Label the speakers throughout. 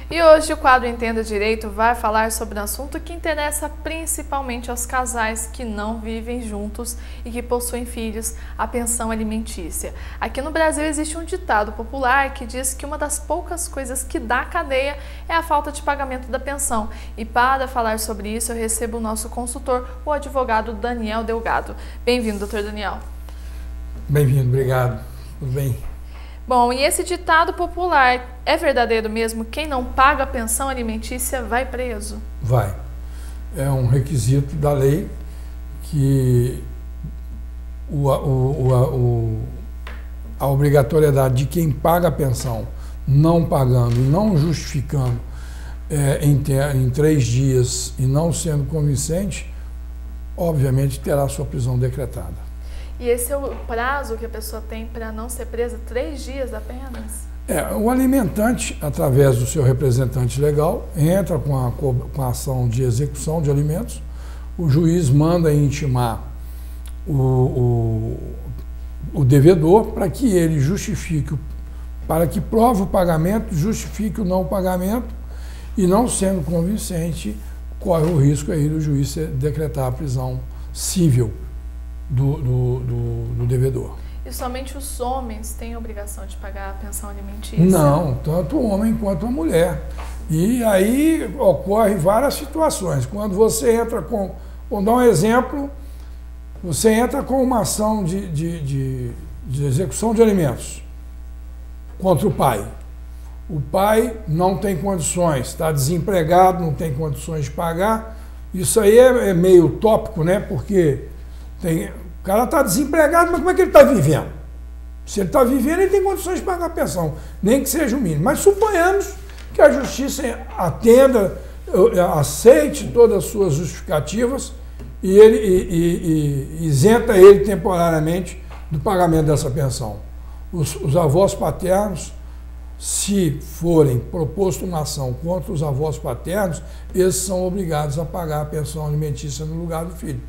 Speaker 1: E hoje o quadro Entenda Direito vai falar sobre um assunto que interessa principalmente aos casais que não vivem juntos e que possuem filhos, a pensão alimentícia. Aqui no Brasil existe um ditado popular que diz que uma das poucas coisas que dá cadeia é a falta de pagamento da pensão. E para falar sobre isso eu recebo o nosso consultor, o advogado Daniel Delgado. Bem-vindo, doutor Daniel.
Speaker 2: Bem-vindo, obrigado. Tudo bem?
Speaker 1: Bom, e esse ditado popular é verdadeiro mesmo? Quem não paga a pensão alimentícia vai preso?
Speaker 2: Vai. É um requisito da lei que a obrigatoriedade de quem paga a pensão não pagando e não justificando em 3 dias e não sendo convincente, obviamente terá sua prisão decretada.
Speaker 1: E esse é o prazo que a pessoa tem para não ser presa? 3 dias apenas?
Speaker 2: O alimentante, através do seu representante legal, entra com a ação de execução de alimentos, o juiz manda intimar o devedor para que ele justifique, para que prove o pagamento, justifique o não pagamento e, não sendo convincente, corre o risco aí do juiz decretar a prisão civil do devedor.
Speaker 1: E somente os homens têm a obrigação de pagar a pensão alimentícia?
Speaker 2: Não, tanto o homem quanto a mulher. E aí ocorre várias situações. Quando você entra com, vou dar um exemplo, você entra com uma ação de execução de alimentos contra o pai. O pai não tem condições, está desempregado, não tem condições de pagar. Isso aí é meio utópico, né? Porque o cara está desempregado, mas como é que ele está vivendo? Se ele está vivendo, ele tem condições de pagar a pensão, nem que seja o mínimo. Mas suponhamos que a justiça atenda, aceite todas as suas justificativas e isenta ele temporariamente do pagamento dessa pensão. Os avós paternos, se forem proposto uma ação contra os avós paternos, eles são obrigados a pagar a pensão alimentícia no lugar do filho.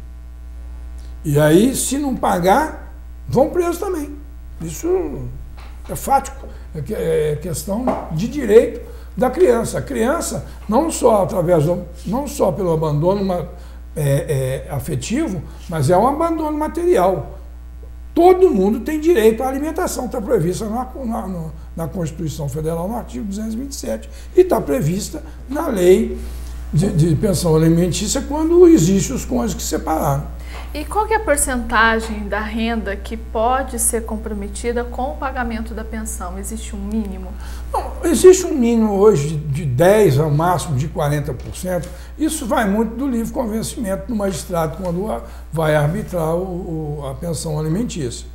Speaker 2: E aí, se não pagar, vão presos também. Isso é fático, é questão de direito da criança. A criança, não só pelo abandono afetivo, mas é um abandono material. Todo mundo tem direito à alimentação, está prevista na Constituição Federal, no artigo 227, e está prevista na lei de pensão alimentícia quando existem os cônjuges que se separaram.
Speaker 1: E qual que é a porcentagem da renda que pode ser comprometida com o pagamento da pensão? Existe um mínimo?
Speaker 2: Não, existe um mínimo hoje de 10% ao máximo de 40%. Isso vai muito do livre convencimento do magistrado quando vai arbitrar a pensão alimentícia.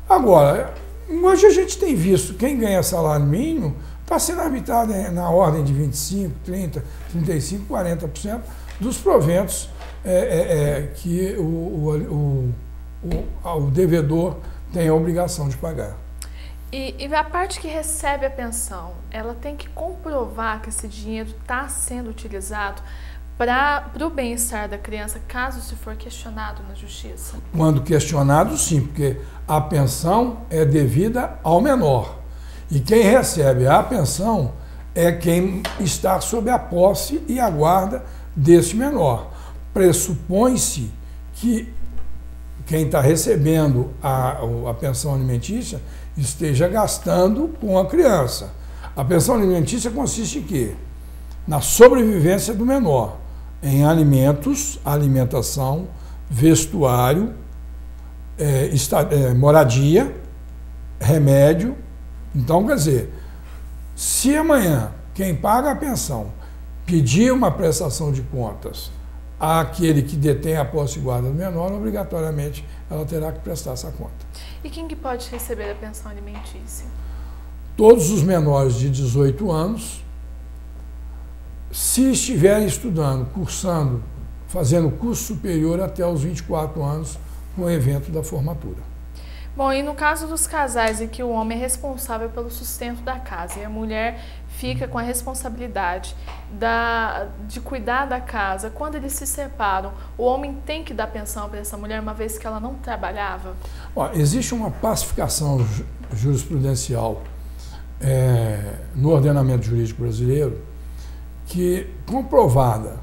Speaker 2: Agora, hoje a gente tem visto quem ganha salário mínimo está sendo arbitrado na ordem de 25%, 30%, 35%, 40% dos proventos que o devedor tem a obrigação de pagar.
Speaker 1: E a parte que recebe a pensão, ela tem que comprovar que esse dinheiro está sendo utilizado para o bem-estar da criança, caso se for questionado na justiça?
Speaker 2: Quando questionado, sim, porque a pensão é devida ao menor. E quem recebe a pensão é quem está sob a posse e a guarda desse menor. Pressupõe-se que quem está recebendo a pensão alimentícia esteja gastando com a criança. A pensão alimentícia consiste em quê? Na sobrevivência do menor, em alimentos, alimentação, vestuário, moradia, remédio. Então, quer dizer, se amanhã quem paga a pensão pedir uma prestação de contas àquele que detém a posse e guarda do menor, obrigatoriamente ela terá que prestar essa conta.
Speaker 1: E quem que pode receber a pensão alimentícia?
Speaker 2: Todos os menores de 18 anos, se estiverem estudando, cursando, fazendo curso superior até os 24 anos, com o evento da formatura.
Speaker 1: Bom, e no caso dos casais em que o homem é responsável pelo sustento da casa e a mulher fica com a responsabilidade de cuidar da casa, quando eles se separam, o homem tem que dar pensão para essa mulher, uma vez que ela não trabalhava?
Speaker 2: Existe uma pacificação jurisprudencial no ordenamento jurídico brasileiro que, comprovada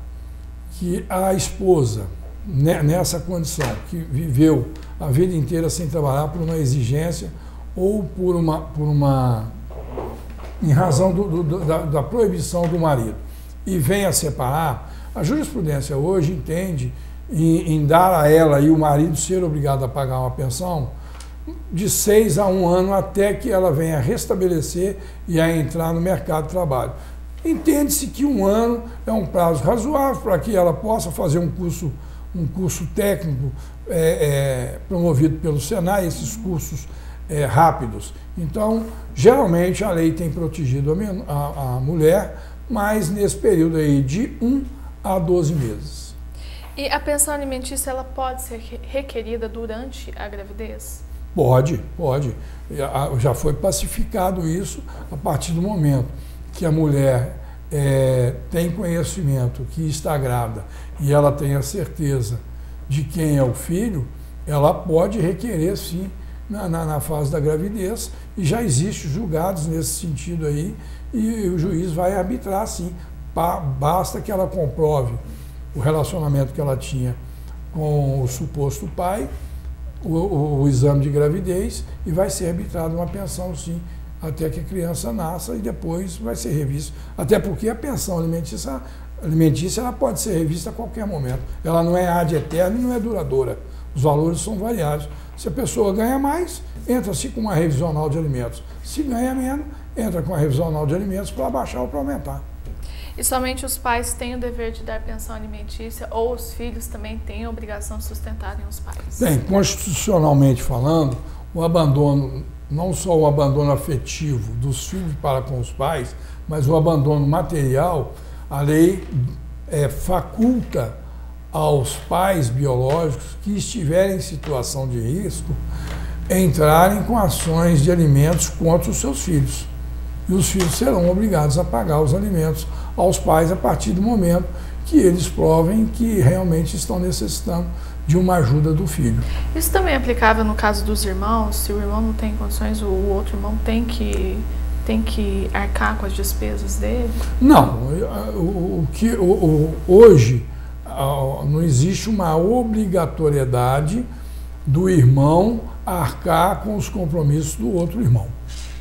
Speaker 2: que a esposa, nessa condição, que viveu a vida inteira sem trabalhar por uma exigência ou em razão da proibição do marido, e vem a separar, a jurisprudência hoje entende em dar a ela e o marido ser obrigado a pagar uma pensão de 6 a 1 ano até que ela venha restabelecer e a entrar no mercado de trabalho. Entende-se que 1 ano é um prazo razoável para que ela possa fazer um curso técnico promovido pelo Senai, esses cursos rápidos. Então, geralmente a lei tem protegido a mulher, mas nesse período aí de 1 a 12 meses.
Speaker 1: E a pensão alimentícia, ela pode ser requerida durante a gravidez?
Speaker 2: Pode. Já foi pacificado isso a partir do momento que a mulher tem conhecimento que está grávida e ela tem a certeza de quem é o filho, ela pode requerer sim na fase da gravidez, e já existem julgados nesse sentido aí, e o juiz vai arbitrar sim. Basta que ela comprove o relacionamento que ela tinha com o suposto pai, o exame de gravidez, e vai ser arbitrada uma pensão sim, até que a criança nasça, e depois vai ser revista. Até porque a pensão alimentícia ela pode ser revista a qualquer momento. Ela não é ad eterno e não é duradoura. Os valores são variados. Se a pessoa ganha mais, entra-se com uma revisional de alimentos. Se ganha menos, entra com a revisional de alimentos para abaixar ou para aumentar.
Speaker 1: E somente os pais têm o dever de dar pensão alimentícia, ou os filhos também têm a obrigação de sustentarem os pais?
Speaker 2: Bem, constitucionalmente falando, o abandono, não só o abandono afetivo dos filhos para com os pais, mas o abandono material, a lei faculta aos pais biológicos que estiverem em situação de risco entrarem com ações de alimentos contra os seus filhos. E os filhos serão obrigados a pagar os alimentos aos pais a partir do momento que eles provem que realmente estão necessitando de uma ajuda do filho.
Speaker 1: Isso também é aplicável no caso dos irmãos? Se o irmão não tem condições, o outro irmão tem que arcar com as despesas dele?
Speaker 2: Não. Hoje não existe uma obrigatoriedade do irmão arcar com os compromissos do outro irmão.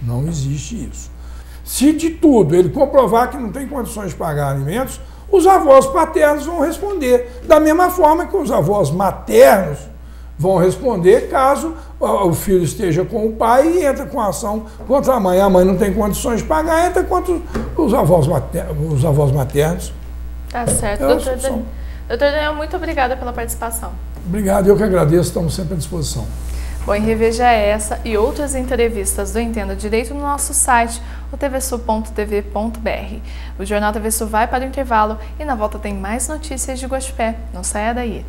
Speaker 2: Não existe isso. Se de tudo ele comprovar que não tem condições de pagar alimentos, os avós paternos vão responder. Da mesma forma que os avós maternos vão responder caso o filho esteja com o pai e entra com ação contra a mãe. A mãe não tem condições de pagar, entra contra os avós maternos.
Speaker 1: Tá certo. Doutor Daniel, muito obrigada pela participação.
Speaker 2: Obrigado, eu que agradeço, estamos sempre à disposição.
Speaker 1: Bom, e reveja essa e outras entrevistas do Entenda Direito no nosso site, o tvsul.tv.br. O Jornal TV Sul vai para o intervalo e na volta tem mais notícias de Guaxupé. Não saia daí.